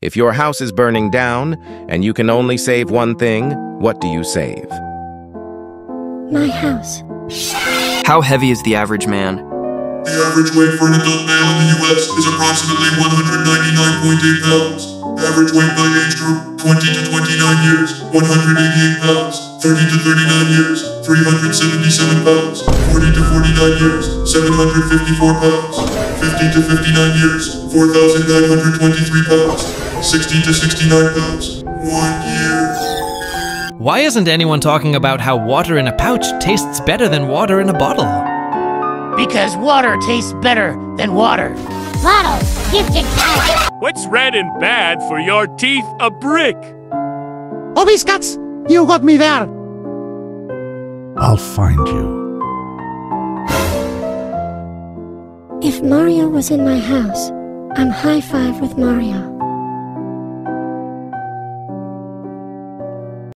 If your house is burning down and you can only save one thing, what do you save? My house. How heavy is the average man? The average weight for an adult male in the U.S. is approximately 199.8 pounds. Average weight by age group, 20 to 29 years, 188 pounds. 30 to 39 years, 377 pounds. 40 to 49 years, 754 pounds. 50 to 59 years, 4,923 pounds. 60 to 69 pounds. 1 year. Why isn't anyone talking about how water in a pouch tastes better than water in a bottle? Because water tastes better than water. Bottle, gifted power. What's red and bad for your teeth? A brick. Oh, biscuits! You got me there. I'll find you. If Mario was in my house, I'm high five with Mario.